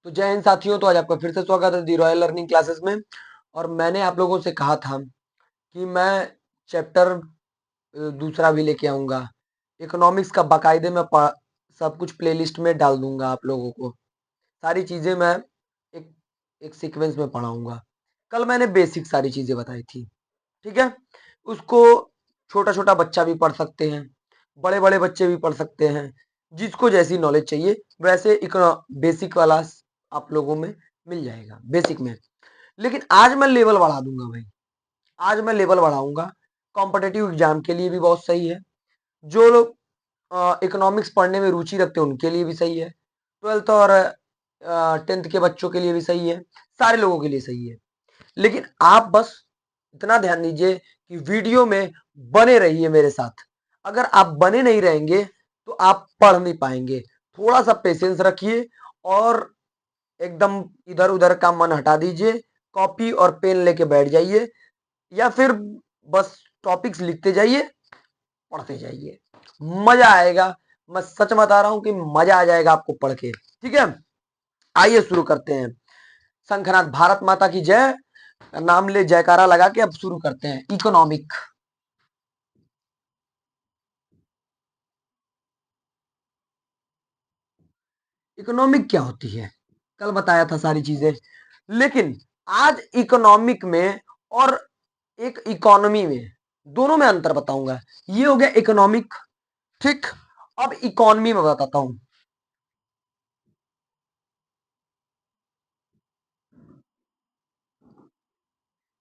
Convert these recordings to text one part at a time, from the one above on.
तो जय हिंद साथियों। तो आज आपका फिर से स्वागत है दी रॉयल लर्निंग क्लासेस में। और मैंने आप लोगों से कहा था कि मैं चैप्टर दूसरा भी लेके आऊंगा। इकोनॉमिक्स का बाकायदे मैं सब कुछ प्लेलिस्ट में डाल दूंगा। आप लोगों को सारी चीजें मैं एक एक सीक्वेंस में पढ़ाऊंगा। कल मैंने बेसिक सारी चीजें बताई थी, ठीक है। उसको छोटा छोटा बच्चा भी पढ़ सकते हैं, बड़े बड़े बच्चे भी पढ़ सकते हैं। जिसको जैसी नॉलेज चाहिए वैसे बेसिक वाला आप लोगों में मिल जाएगा बेसिक में। लेकिन आज मैं लेवल बढ़ा दूंगा भाई। आज मैं लेवल बढ़ाऊंगा। कॉम्पिटेटिव एग्जाम के लिए भी बहुत सही है। जो लोग इकोनॉमिक्स पढ़ने में रुचि रखते हैं उनके लिए भी सही है। 12th और 10th के बच्चों के लिए भी सही है। सारे लोगों के लिए सही है। लेकिन आप बस इतना ध्यान दीजिए कि वीडियो में बने रहिए मेरे साथ। अगर आप बने नहीं रहेंगे तो आप पढ़ नहीं पाएंगे। थोड़ा सा पेशेंस रखिए और एकदम इधर उधर का मन हटा दीजिए। कॉपी और पेन लेके बैठ जाइए या फिर बस टॉपिक्स लिखते जाइए, पढ़ते जाइए। मजा आएगा। मैं सच बता रहा हूं कि मजा आ जाएगा आपको पढ़ के, ठीक है। आइए शुरू करते हैं। शंखनाद भारत माता की जय नाम ले जयकारा लगा के अब शुरू करते हैं। इकोनॉमिक इकोनॉमिक क्या होती है कल बताया था सारी चीजें। लेकिन आज इकोनॉमिक में और एक इकोनॉमी में, दोनों में अंतर बताऊंगा। ये हो गया इकोनॉमिक, ठीक। अब इकोनॉमी में बताता हूं।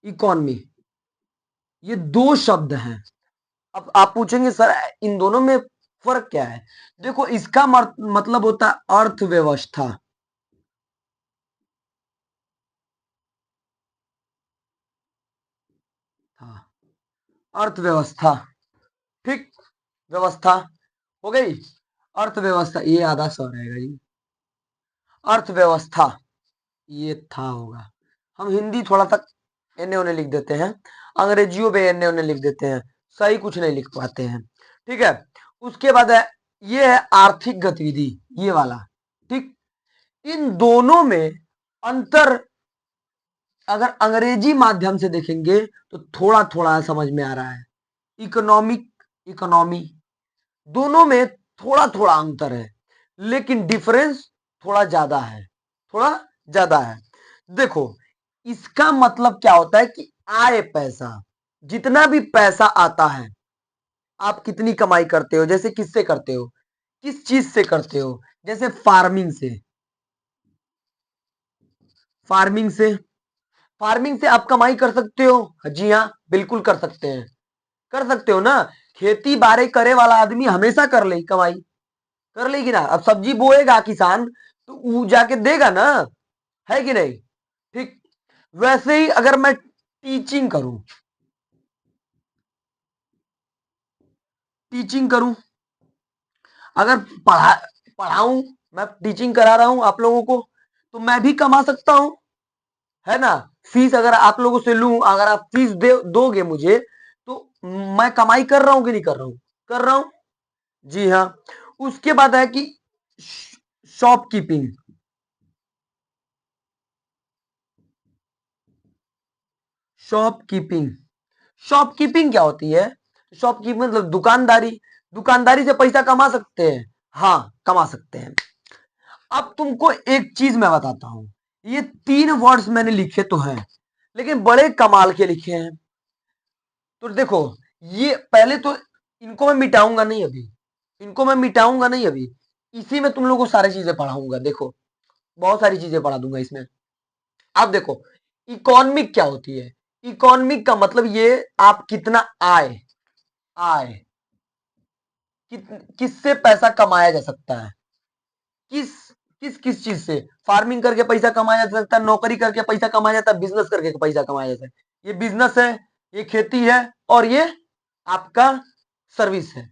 इकोनॉमी ये दो शब्द हैं। अब आप पूछेंगे सर इन दोनों में फर्क क्या है। देखो इसका मतलब होता है अर्थव्यवस्था। हाँ, अर्थव्यवस्था, ठीक। व्यवस्था हो गई। अर्थव्यवस्था ये आधा सौ रहेगा जी। अर्थव्यवस्था ये था होगा। हम हिंदी थोड़ा सा एने ओने लिख देते हैं, अंग्रेजियों पे एने ओने लिख देते हैं, सही कुछ नहीं लिख पाते हैं, ठीक है। उसके बाद है ये है आर्थिक गतिविधि, ये वाला, ठीक। इन दोनों में अंतर अगर अंग्रेजी माध्यम से देखेंगे तो थोड़ा थोड़ा समझ में आ रहा है। इकोनॉमिक, इकोनॉमी, दोनों में थोड़ा थोड़ा अंतर है लेकिन डिफरेंस थोड़ा ज्यादा है, थोड़ा ज्यादा है। देखो इसका मतलब क्या होता है कि आय पैसा, जितना भी पैसा आता है आप कितनी कमाई करते हो, जैसे किससे करते हो, किस चीज से करते हो। जैसे फार्मिंग से, फार्मिंग से, फार्मिंग से आप कमाई कर सकते हो। जी हाँ, बिल्कुल कर सकते हैं, कर सकते हो ना। खेती बाड़ी करे वाला आदमी हमेशा कर ले कमाई, कर लेगी ना। अब सब्जी बोएगा किसान तो वो जाके देगा ना, है कि नहीं, ठीक। वैसे ही अगर मैं टीचिंग करूं, टीचिंग करूं, अगर पढ़ाऊं, मैं टीचिंग करा रहा हूं आप लोगों को, तो मैं भी कमा सकता हूं, है ना। फीस अगर आप लोगों से लूं, अगर आप फीस दोगे मुझे तो मैं कमाई कर रहा हूं कि नहीं कर रहा हूं, कर रहा हूं। जी हाँ। उसके बाद है कि शॉपकीपिंग, शॉपकीपिंग, शॉपकीपिंग क्या होती है। शॉपकीपिंग मतलब दुकानदारी, दुकानदारी से पैसा कमा सकते हैं, हाँ कमा सकते हैं। अब तुमको एक चीज मैं बताता हूं। ये तीन वर्ड्स मैंने लिखे तो हैं लेकिन बड़े कमाल के लिखे हैं। तो देखो ये पहले तो इनको मैं मिटाऊंगा नहीं अभी, इनको मैं मिटाऊंगा नहीं अभी। इसी में तुम लोगों को सारी चीजें पढ़ाऊंगा। देखो बहुत सारी चीजें पढ़ा दूंगा इसमें। अब देखो इकोनॉमिक क्या होती है। इकोनॉमिक का मतलब ये आप कितना आय, आय किससे पैसा कमाया जा सकता है, किस किस किस चीज से। फार्मिंग करके पैसा कमाया जा सकता है, नौकरी करके पैसा कमाया जाता है, बिजनेस करके पैसा कमाया जाता है। ये बिजनेस है, ये खेती है और ये आपका सर्विस है।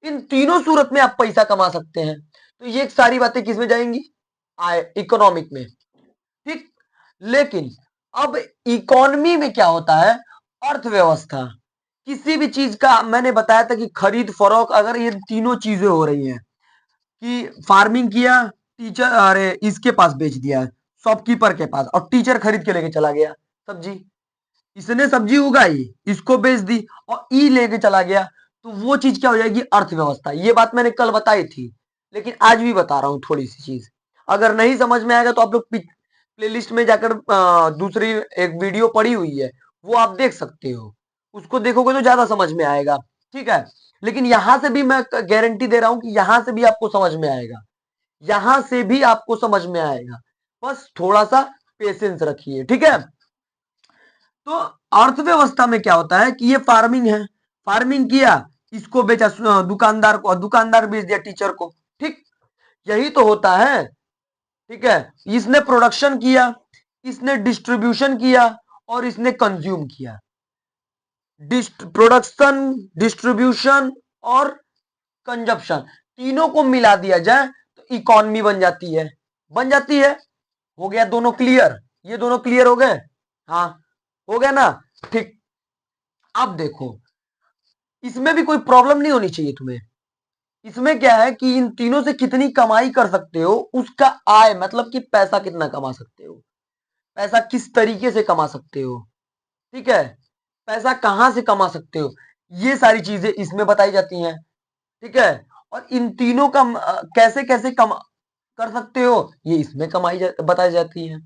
इन तीनों सूरत में आप पैसा कमा सकते हैं। तो ये सारी बातें किसमें जाएंगी, आय इकोनॉमिक में, ठीक। लेकिन अब इकोनॉमी में क्या होता है, अर्थव्यवस्था। किसी भी चीज का मैंने बताया था कि खरीद फरोख्त, अगर ये तीनों चीजें हो रही हैं कि फार्मिंग किया, टीचर, अरे इसके पास बेच दिया, शॉपकीपर के पास, और टीचर खरीद के लेके चला गया सब्जी। इसने सब्जी उगाई, इसको बेच दी, और ई लेके चला गया, तो वो चीज क्या हो जाएगी, अर्थव्यवस्था। ये बात मैंने कल बताई थी, लेकिन आज भी बता रहा हूँ थोड़ी सी चीज। अगर नहीं समझ में आएगा तो आप लोग प्लेलिस्ट में जाकर दूसरी एक वीडियो पड़ी हुई है, वो आप देख सकते हो, उसको देखोगे तो ज्यादा समझ में आएगा। ठीक है, लेकिन यहां से भी मैं गारंटी दे रहा हूं कि यहां से भी आपको समझ में आएगा, यहां से भी आपको समझ में आएगा, बस थोड़ा सा पेशेंस रखिए। ठीक है, तो अर्थव्यवस्था में क्या होता है कि ये फार्मिंग है, फार्मिंग किया, इसको बेचा दुकानदार को, और दुकानदार बेच दिया टीचर को। ठीक, यही तो होता है। ठीक है, इसने प्रोडक्शन किया, इसने डिस्ट्रीब्यूशन किया, और इसने कंज्यूम किया। प्रोडक्शन, डिस्ट्रीब्यूशन और कंजप्शन, तीनों को मिला दिया जाए तो इकोनॉमी बन जाती है, बन जाती है। हो गया दोनों क्लियर, ये दोनों क्लियर हो गए, हाँ हो गया ना। ठीक, अब देखो, इसमें भी कोई प्रॉब्लम नहीं होनी चाहिए तुम्हें। इसमें क्या है कि इन तीनों से कितनी कमाई कर सकते हो, उसका आय मतलब कि पैसा कितना कमा सकते हो, पैसा किस तरीके से कमा सकते हो। ठीक है, पैसा कहां से कमा सकते हो, ये सारी चीजें इसमें बताई जाती हैं। ठीक है, और इन तीनों का कैसे कैसे कम कर सकते हो, ये इसमें बताई जाती है।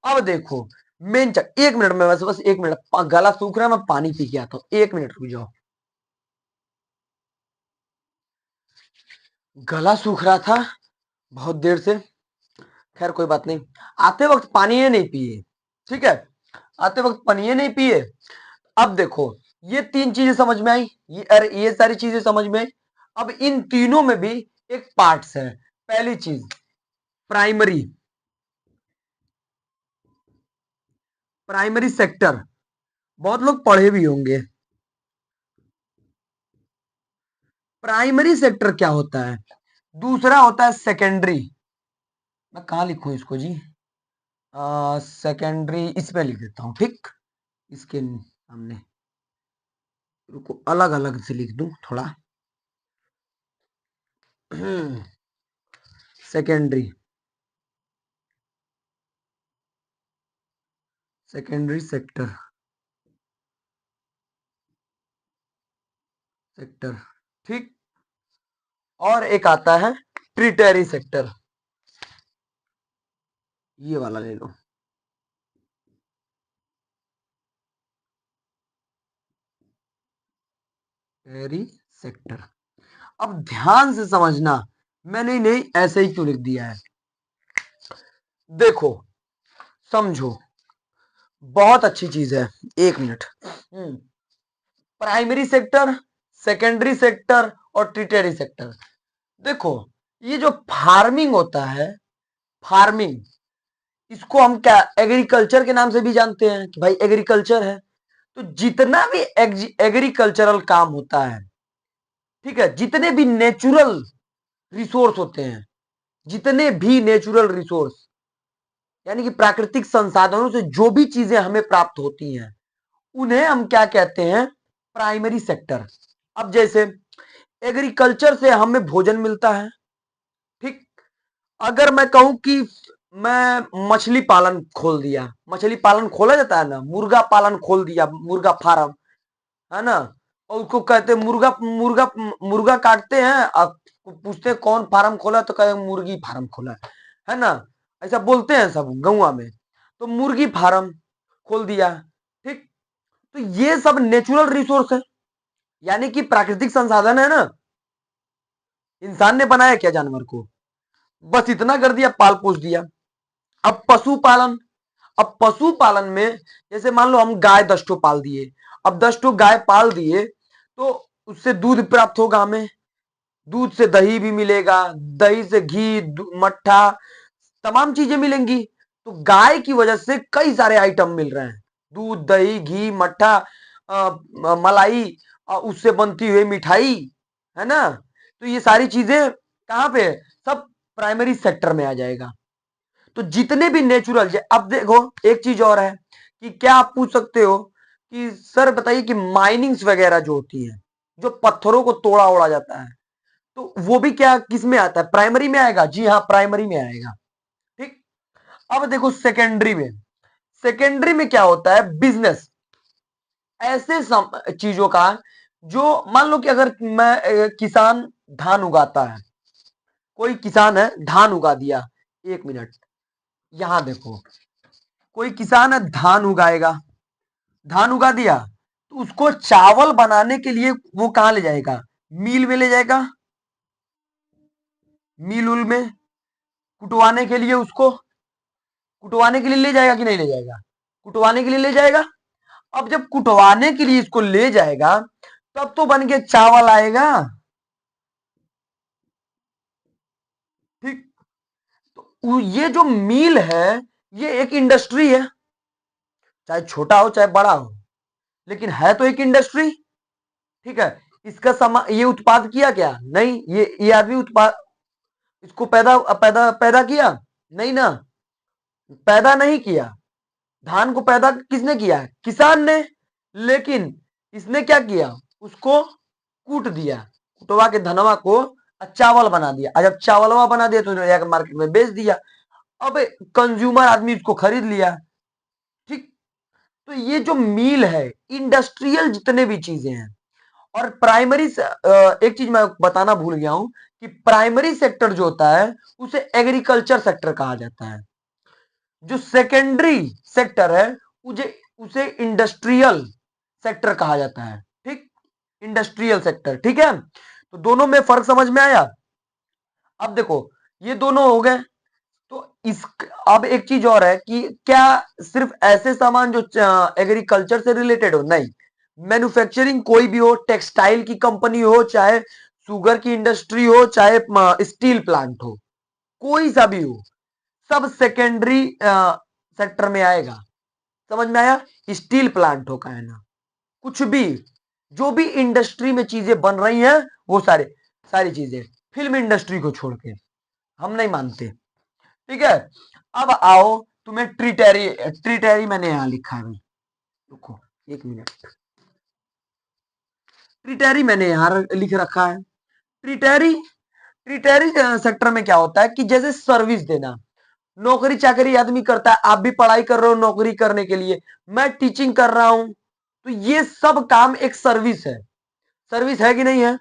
अब देखो, मेन चक, एक मिनट में, बस 1 मिनट, गला सूख रहा है, मैं पानी पी के आता हूँ, 1 मिनट रुक जाओ। गला सूख रहा था बहुत देर से, खैर कोई बात नहीं। आते वक्त पानी ये नहीं पिए, ठीक है, आते वक्त पानी ये नहीं पिए। अब देखो, ये तीन चीजें समझ में आई, ये अरे ये सारी चीजें समझ में आई। अब इन तीनों में भी एक पार्ट्स है। पहली चीज, प्राइमरी, प्राइमरी सेक्टर, बहुत लोग पढ़े भी होंगे। प्राइमरी सेक्टर क्या होता है, दूसरा होता है सेकेंडरी। मैं कहां लिखूं इसको जी, सेकेंडरी इसमें लिख देता हूं, ठीक, इसके सामने, रुको अलग अलग से लिख दूं थोड़ा। सेकेंडरी, सेकेंडरी सेक्टर, सेक्टर, ठीक। और एक आता है ट्रिटरी सेक्टर, ये वाला ले लो, टेरी सेक्टर। अब ध्यान से समझना, मैंने नहीं ऐसे ही क्यों लिख दिया है, देखो समझो, बहुत अच्छी चीज है। 1 minute, primary sector, secondary sector और ट्रिटरी सेक्टर। देखो, ये जो फार्मिंग होता है, फार्मिंग, इसको हम क्या एग्रीकल्चर के नाम से भी जानते हैं कि भाई एग्रीकल्चर है। तो जितना भी एग्रीकल्चरल काम होता है, ठीक है, जितने भी नेचुरल रिसोर्स होते हैं, जितने भी नेचुरल रिसोर्स, यानी कि प्राकृतिक संसाधनों से जो भी चीजें हमें प्राप्त होती हैं, उन्हें हम क्या कहते हैं, प्राइमरी सेक्टर। अब जैसे एग्रीकल्चर से हमें भोजन मिलता है, ठीक। अगर मैं कहूं कि मैं मछली पालन खोल दिया, मछली पालन खोला जाता है ना, मुर्गा पालन खोल दिया, मुर्गा फार्म, है ना, और उसको कहते हैं मुर्गा, मुर्गा काटते हैं, और पूछते हैं कौन फार्म खोला, तो कहते मुर्गी फार्म खोला है ना, ऐसा बोलते हैं सब गौवा में। तो मुर्गी फार्म खोल दिया, ठीक। तो ये सब नेचुरल रिसोर्स है, यानी कि प्राकृतिक संसाधन है ना, इंसान ने बनाया क्या जानवर को, बस इतना कर दिया, पाल पोस दिया। अब पशुपालन, अब पशुपालन में जैसे मान लो हम गाय 10 ठो पाल दिए, अब 10 ठो गाय पाल दिए, तो उससे दूध प्राप्त होगा हमें, दूध से दही भी मिलेगा, दही से घी, मट्ठा, तमाम चीजें मिलेंगी। तो गाय की वजह से कई सारे आइटम मिल रहे हैं, दूध, दही, घी, मट्ठा, मलाई, उससे बनती हुई मिठाई, है ना। तो ये सारी चीजें कहां पे, सब प्राइमरी सेक्टर में आ जाएगा। तो जितने भी नेचुरल, अब देखो एक चीज और है कि क्या आप पूछ सकते हो कि सर बताइए कि माइनिंग्स वगैरह जो होती है, जो पत्थरों को तोड़ा ओड़ा जाता है, तो वो भी क्या किस में आता है, प्राइमरी में आएगा, जी हाँ प्राइमरी में आएगा। ठीक। अब देखो सेकेंडरी में, सेकेंडरी में क्या होता है, बिजनेस, ऐसे चीजों का जो, मान लो कि अगर मैं किसान धान उगाता है, कोई किसान है धान उगा दिया, एक मिनट, यहां देखो, कोई किसान है धान उगाएगा, धान उगा दिया, तो उसको चावल बनाने के लिए वो कहां ले जाएगा, मिल में ले जाएगा, मिल उल में कुटवाने के लिए, उसको कुटवाने के लिए ले जाएगा कि नहीं ले जाएगा, कुटवाने के लिए ले जाएगा। अब जब कुटवाने के लिए इसको ले जाएगा, तब तो बन के चावल आएगा। ठीक। तो ये जो मिल है, ये एक इंडस्ट्री है, चाहे छोटा हो चाहे बड़ा हो, लेकिन है तो एक इंडस्ट्री। ठीक है। इसका ये उत्पाद किया क्या, नहीं, ये आदमी उत्पाद, इसको पैदा पैदा पैदा किया, नहीं ना, पैदा नहीं किया। धान को पैदा किसने किया, किसान ने। लेकिन इसने क्या किया, उसको कूट दिया, कुटवा के धनवा को चावल बना दिया, और जब चावलवा बना दिया तो जाकर मार्केट में बेच दिया। अब कंज्यूमर आदमी उसको खरीद लिया। ठीक। तो ये जो मील है, इंडस्ट्रियल जितने भी चीजें हैं, और प्राइमरी एक चीज मैं बताना भूल गया हूं, कि प्राइमरी सेक्टर जो होता है उसे एग्रीकल्चर सेक्टर कहा जाता है, जो सेकेंडरी सेक्टर है उसे उसे इंडस्ट्रियल सेक्टर कहा जाता है। ठीक। इंडस्ट्रियल सेक्टर, ठीक है। तो दोनों में फर्क समझ में आया। अब देखो, ये दोनों हो गए। तो इस, अब एक चीज और है कि क्या सिर्फ ऐसे सामान जो एग्रीकल्चर से रिलेटेड हो, नहीं, मैन्युफैक्चरिंग कोई भी हो, टेक्सटाइल की कंपनी हो, चाहे शुगर की इंडस्ट्री हो, चाहे स्टील प्लांट हो, कोई सा भी हो, सब सेकेंडरी सेक्टर में आएगा। समझ में आया, स्टील प्लांट हो का है ना, कुछ भी, जो भी इंडस्ट्री में चीजें बन रही हैं, वो सारी चीजें, फिल्म इंडस्ट्री को छोड़ के, हम नहीं मानते। ठीक है। अब आओ, तुम्हें ट्रिटेरी, ट्रिटेरी मैंने यहां लिखा है, रुको एक मिनट, ट्रिटेरी मैंने यहां लिख रखा है। ट्रिटेरी, ट्रिटेरी सेक्टर में क्या होता है कि जैसे सर्विस देना, नौकरी चाकरी आदमी करता है, आप भी पढ़ाई कर रहे हो नौकरी करने के लिए, मैं टीचिंग कर रहा हूं, तो ये सब काम एक सर्विस है, सर्विस है कि नहीं है।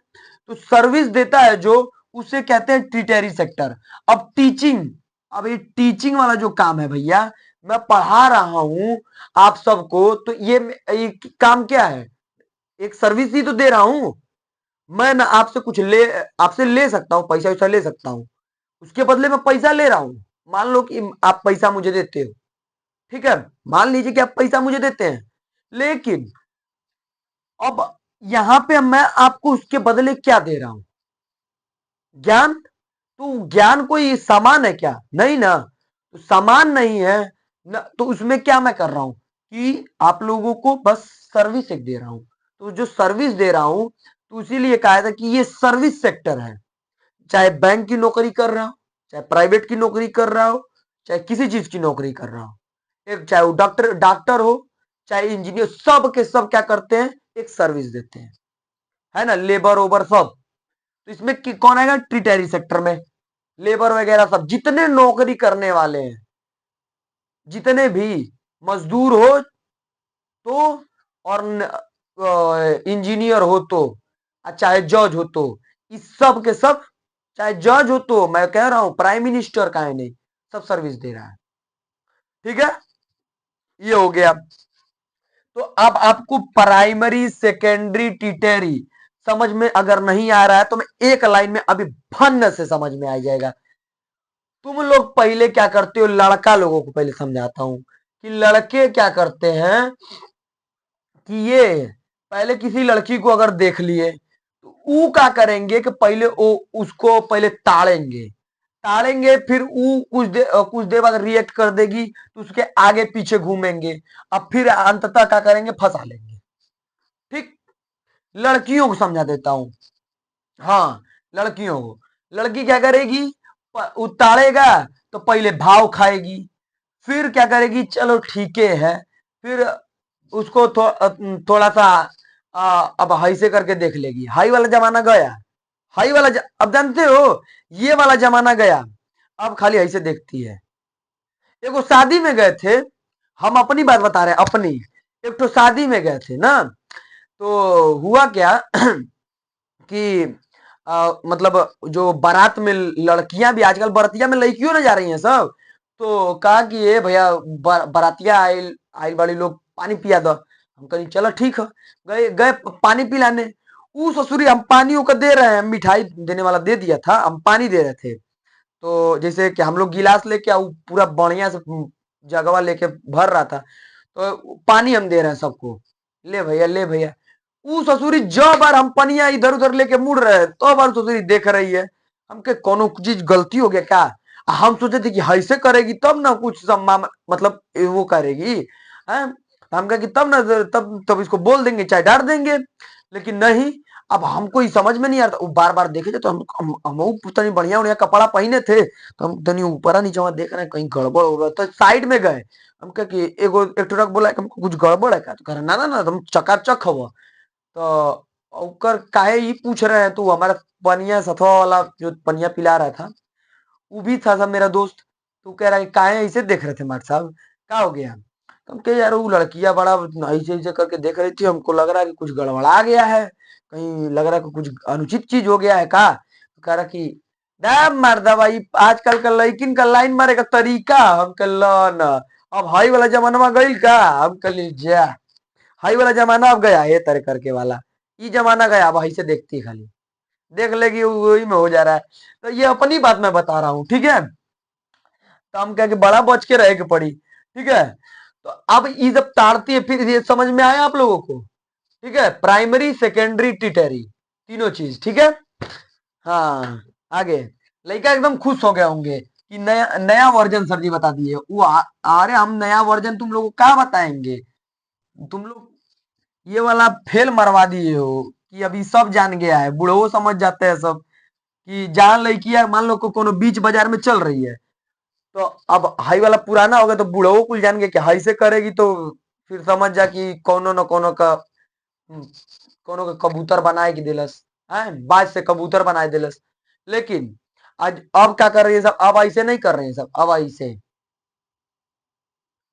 तो सर्विस देता है जो, उसे कहते हैं ट्रिटेरी सेक्टर। अब टीचिंग, अब ये टीचिंग वाला जो काम है भैया, मैं पढ़ा रहा हूं आप सबको, तो ये काम क्या है, एक सर्विस ही तो दे रहा हूं। मैं ना आपसे कुछ आपसे ले सकता हूं, पैसा वैसा ले सकता हूं, उसके बदले में पैसा ले रहा हूं। मान लो कि आप पैसा मुझे देते हो, ठीक है, मान लीजिए कि आप पैसा मुझे देते हैं, लेकिन अब यहां पे मैं आपको उसके बदले क्या दे रहा हूं, ज्ञान। तो ज्ञान कोई सामान है क्या, नहीं ना, तो सामान नहीं है ना, तो उसमें क्या मैं कर रहा हूं कि आप लोगों को बस सर्विस एक दे रहा हूं। तो जो सर्विस दे रहा हूं, तो इसीलिए कहा था कि ये सर्विस सेक्टर है। चाहे बैंक की नौकरी कर रहा हो, चाहे प्राइवेट की नौकरी कर रहा हो, चाहे किसी चीज की नौकरी कर रहा हो, एक चाहे वो डॉक्टर डॉक्टर हो, चाहे इंजीनियर, सब के सब क्या करते हैं, एक सर्विस देते हैं, है ना, लेबर ओबर सब। तो इसमें कौन आएगा, ट्रिटेरी सेक्टर में, लेबर वगैरह सब, जितने नौकरी करने वाले हैं, जितने भी मजदूर हो तो, और इंजीनियर हो तो, चाहे जज हो तो, इस सब के सब, चाहे जज हो तो, मैं कह रहा हूं प्राइम मिनिस्टर का है, नहीं, सब सर्विस दे रहा है। ठीक है, ये हो गया। तो अब आपको प्राइमरी सेकेंडरी टिटेरी समझ में अगर नहीं आ रहा है, तो मैं एक लाइन में अभी भन्न से समझ में आ जाएगा। तुम लोग पहले क्या करते हो, लड़का लोगों को पहले समझाता हूं कि लड़के क्या करते हैं, कि ये पहले किसी लड़की को अगर देख लिए, तो वो क्या करेंगे कि पहले वो उसको पहले ताड़ेंगे, ताड़ेंगे, फिर वो कुछ देर बाद रिएक्ट कर देगी, तो उसके आगे पीछे घूमेंगे, अब फिर अंततः क्या करेंगे, फंसा लेंगे। ठीक। लड़कियों को समझा देता हूं, हाँ, लड़कियों को, लड़की क्या करेगी, उतारेगा, तो पहले भाव खाएगी, फिर क्या करेगी, चलो ठीक है, फिर उसको थोड़ा सा अब हाई से करके देख लेगी, हाई वाला जमाना गया, हाई वाला अब जानते हो, ये वाला जमाना गया, अब खाली ऐसे देखती है। एगो शादी में गए थे, हम अपनी बात बता रहे हैं अपनी। एक तो शादी में गए थे ना, तो हुआ क्या कि मतलब जो बारात में लड़कियां भी आजकल बरतिया में लड़कियों ना जा रही हैं सब, तो कहा कि ये भैया बरातिया आइल आइल वाली लोग पानी पिया दो। हम कहीं चलो ठीक है, गए गए पानी पिलाने। ऊ ससुरी हम पानियों को दे रहे हैं, मिठाई देने वाला दे दिया था, हम पानी दे रहे थे। तो जैसे कि हम लोग गिलास लेके पूरा बढ़िया से जगवा लेके भर रहा था, तो पानी हम दे रहे हैं सबको, ले भैया ले भैया। ऊ ससुरी जो बार हम पनिया इधर उधर लेके मुड़ रहे हैं, तो बार ससुरी देख रही है। हमके कोनो चीज गलती हो गया क्या? हम सोचे थे कि ऐसे करेगी तब ना कुछ मतलब वो करेगी है। हम कहे कि तब ना, तब इसको बोल देंगे, चाहे डांट देंगे। लेकिन नहीं, अब हमको ही समझ में नहीं आ रहा, वो बार बार देखे थे, तो हम तनी बढ़िया बढ़िया कपड़ा पहने थे, तो हम तनी ऊपर नीचे देख रहे हैं कहीं गड़बड़ हो रहा, तो साइड में गए। हम कहे कि एगो एक ट्रक बोला कि हमको कुछ गड़बड़ है क्या? तो कह रहा ना ना ना, तुम चकाचक हो। तो ओकर काहे ही पूछ रहे हैं, तू हमारा पनिया सथवा वाला जो पनिया पिला रहा था, वो भी था सब मेरा दोस्त। तू कह रहा है काहे ऐसे देख रहे थे मार साहब, क्या हो गया? तो हम कहे यार वो लड़कियां बड़ा ऐसे ऐसे करके देख रही थी, हमको लग रहा है कि कुछ गड़बड़ा गया है, कहीं लग रहा है कि कुछ अनुचित चीज हो गया है का? तो कह रहा कि मर्दा भाई, आजकल का लड़किन का लाइन मारे का तरीका, हम कह ना, अब हाई वाला जमाना गईल का? हम कह जा, हाई वाला जमाना अब गया, ये तरह करके वाला ये जमाना गया, अब हाई से देखती है खाली, देख लेगी वही में हो जा रहा है। तो ये अपनी बात मैं बता रहा हूँ, ठीक है। तो हम कह के बड़ा बच के रहे के पड़ी, ठीक है। तो अब ये जब ताड़ती है, फिर ये समझ में आया आप लोगों को? ठीक है, प्राइमरी सेकेंडरी टिटरी तीनों चीज, ठीक है। हाँ, आगे लड़का एकदम खुश हो गए होंगे कि नया नया वर्जन सर जी बता दिए। वो अरे हम नया वर्जन तुम लोगों को क्या बताएंगे, तुम लोग ये वाला फेल मरवा दिए हो कि अभी सब जान गया है, बुढ़ो समझ जाते हैं सब कि जान लड़की मान लो को कोनो बीच बाजार में चल रही है, तो अब हाई वाला पुराना होगा तो बुढ़ो कुल जान गया कि हाई से करेगी तो फिर समझ जा कि कोनो न कोनो का कोनो का कबूतर बनाए कि दिलस है, बाज से कबूतर बनाए दिलस। लेकिन आज अब क्या कर रही है सब, अब ऐसे नहीं कर रहे हैं सब, अब ऐसे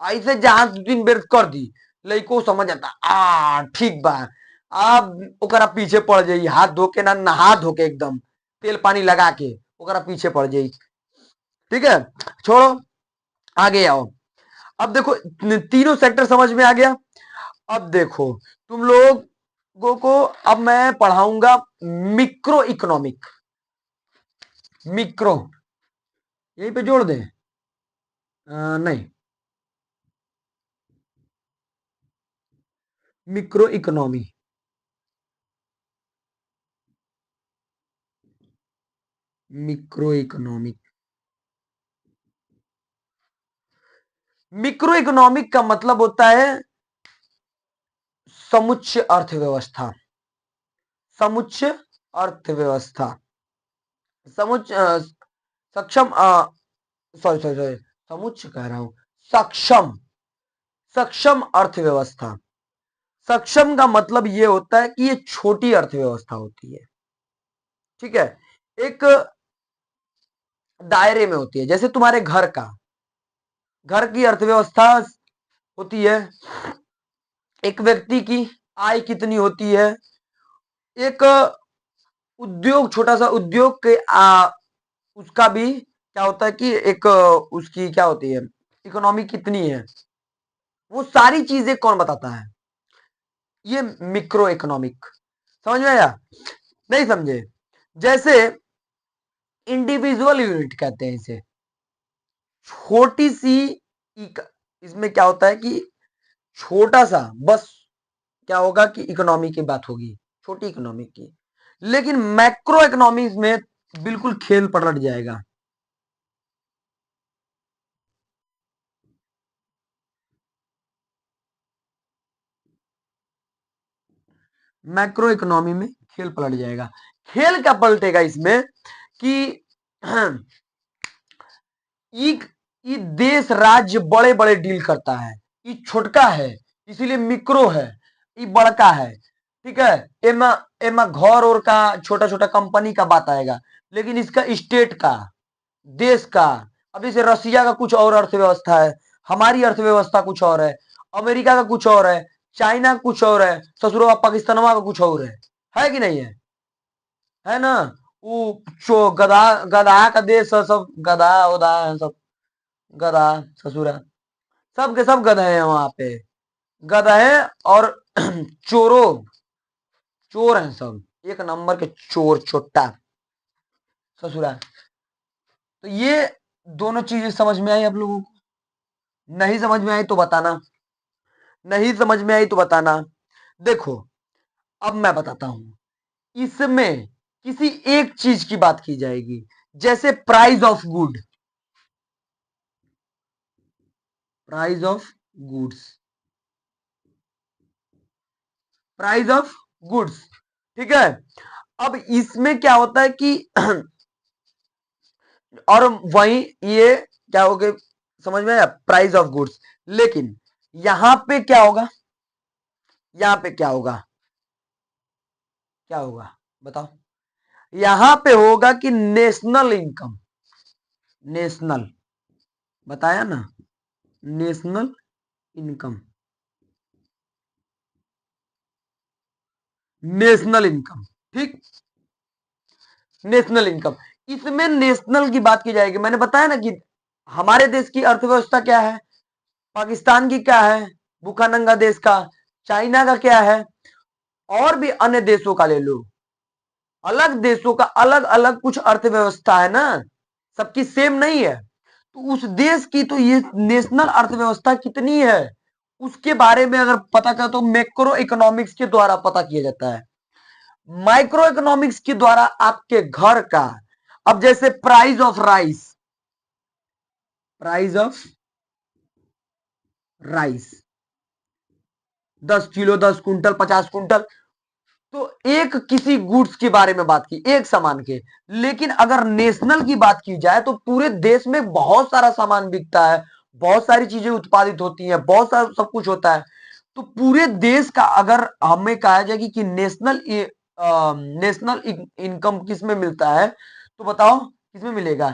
ऐसे जहां दिन बेर कर दी, लइको समझ आता ठीक बा। अब ओकरा पीछे पड़ जाई, हाथ धो के ना, नहा धो के एकदम तेल पानी लगा के ओकरा पीछे पड़ जाई। ठीक है, छोड़ो, आगे आओ। अब देखो, तीनों सेक्टर समझ में आ गया। अब देखो तुम लोगों को अब मैं पढ़ाऊंगा मिक्रो इकोनॉमिक। मिक्रो यहीं पे जोड़ दें? नहीं, micro economy, micro economic. Micro economic का मतलब होता है समुच्चय अर्थव्यवस्था। समुच्चय अर्थव्यवस्था, समुच्चय सक्षम, सॉरी सॉरी सॉरी, समुच्चय कह रहा हूं, सक्षम, सक्षम अर्थव्यवस्था। सक्षम का मतलब ये होता है कि ये छोटी अर्थव्यवस्था होती है, ठीक है, एक दायरे में होती है। जैसे तुम्हारे घर की अर्थव्यवस्था होती है, एक व्यक्ति की आय कितनी होती है, एक उद्योग, छोटा सा उद्योग के उसका भी क्या होता है कि एक उसकी क्या होती है, इकोनॉमी कितनी है, वो सारी चीजें कौन बताता है? ये मिक्रो इकोनॉमिक। समझ में आया? नहीं समझे? जैसे इंडिविजुअल यूनिट कहते हैं इसे, छोटी सी इसमें क्या होता है कि छोटा सा बस क्या होगा कि इकोनॉमी की बात होगी, छोटी इकोनॉमी की। लेकिन मैक्रो इकोनॉमिक्स में बिल्कुल खेल पलट जाएगा। मैक्रो इकोनॉमी में खेल पलट जाएगा। खेल क्या पलटेगा इसमें कि ये देश राज्य बड़े बड़े डील करता है, ये छोटका है इसीलिए मिक्रो है, ये बड़का है। ठीक है। एमा एमा घर और का छोटा छोटा कंपनी का बात आएगा, लेकिन इसका स्टेट का, देश का, अब जैसे रसिया का कुछ और अर्थव्यवस्था है, हमारी अर्थव्यवस्था कुछ और है, अमेरिका का कुछ और है, चाइना का कुछ और है, ससुरवा पाकिस्तानवा का कुछ और है कि नहीं है ना। वो चो गधा गधा का देश है, सब गधा उधा है, सब गधा ससुरा, सब के सब गधे हैं वहां पे, गधा है। और चोरों, चोर हैं सब, एक नंबर के चोर चोट्टा ससुरा। तो ये दोनों चीजें समझ में आई आप लोगों को? नहीं समझ में आई तो बताना, नहीं समझ में आई तो बताना। देखो, अब मैं बताता हूं, इसमें किसी एक चीज की बात की जाएगी, जैसे price of good, price of goods, price of goods, ठीक है। अब इसमें क्या होता है कि और वही ये क्या हो गए, समझ में आया, प्राइस ऑफ गुड्स। लेकिन यहां पे क्या होगा, यहां पे क्या होगा, क्या होगा बताओ, यहां पे होगा कि नेशनल इनकम, नेशनल, बताया ना, नेशनल इनकम, नेशनल इनकम, ठीक, नेशनल इनकम। इसमें नेशनल की बात की जाएगी, मैंने बताया ना कि हमारे देश की अर्थव्यवस्था क्या है, पाकिस्तान की क्या है, भूखा नंगा देश का, चाइना का क्या है, और भी अन्य देशों का ले लो, अलग देशों का अलग अलग कुछ अर्थव्यवस्था है ना, सबकी सेम नहीं है। तो उस देश की तो ये नेशनल अर्थव्यवस्था कितनी है, उसके बारे में अगर पता कर तो मैक्रो इकोनॉमिक्स के द्वारा पता किया जाता है, माइक्रो इकोनॉमिक्स के द्वारा आपके घर का। अब जैसे price of rice, price of rice, 10 kilo, 10 quintal, 50 quintal, तो एक किसी गुड्स के बारे में बात की, एक सामान के। लेकिन अगर नेशनल की बात की जाए तो पूरे देश में बहुत सारा सामान बिकता है, बहुत सारी चीजें उत्पादित होती हैं, बहुत सारा सब कुछ होता है। तो पूरे देश का अगर हमें कहा जाए कि नेशनल नेशनल इनकम किस में मिलता है, तो बताओ किस में मिलेगा,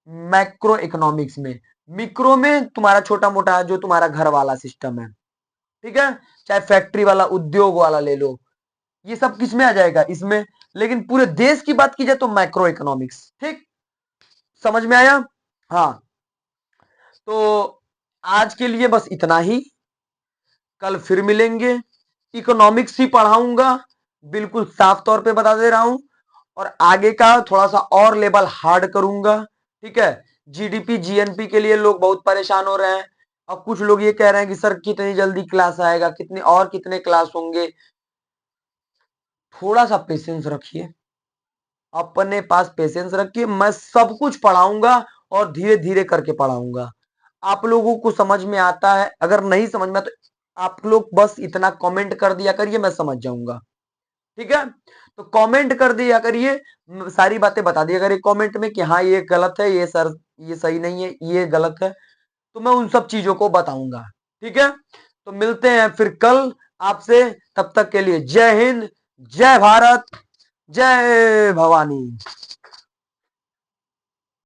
मैक्रो इकोनॉमिक्स में। मिक्रो में तुम्हारा छोटा मोटा जो तुम्हारा घर वाला सिस्टम है, ठीक है, चाहे फैक्ट्री वाला, उद्योग वाला ले लो, ये सब किस में आ जाएगा, इसमें। लेकिन पूरे देश की बात की जाए तो मैक्रो इकोनॉमिक्स, ठीक, समझ में आया। हाँ, तो आज के लिए बस इतना ही, कल फिर मिलेंगे, इकोनॉमिक्स ही पढ़ाऊंगा, बिल्कुल साफ तौर पे बता दे रहा हूं, और आगे का थोड़ा सा और लेवल हार्ड करूंगा, ठीक है। जीडीपी जीएनपी के लिए लोग बहुत परेशान हो रहे हैं, अब कुछ लोग ये कह रहे हैं कि सर कितनी जल्दी क्लास आएगा, कितने और कितने क्लास होंगे, थोड़ा सा पेशेंस रखिए, अपने पास पेशेंस रखिए, मैं सब कुछ पढ़ाऊंगा और धीरे धीरे करके पढ़ाऊंगा। आप लोगों को समझ में आता है, अगर नहीं समझ में तो आप लोग बस इतना कमेंट कर दिया करिए, मैं समझ जाऊंगा, ठीक है। तो कमेंट कर दिया करिए, सारी बातें बता दिया करिए कमेंट में कि हाँ ये गलत है, ये सर ये सही नहीं है, ये गलत है, तो मैं उन सब चीजों को बताऊंगा, ठीक है। तो मिलते हैं फिर कल आपसे, तब तक के लिए जय हिंद, जय भारत, जय भवानी।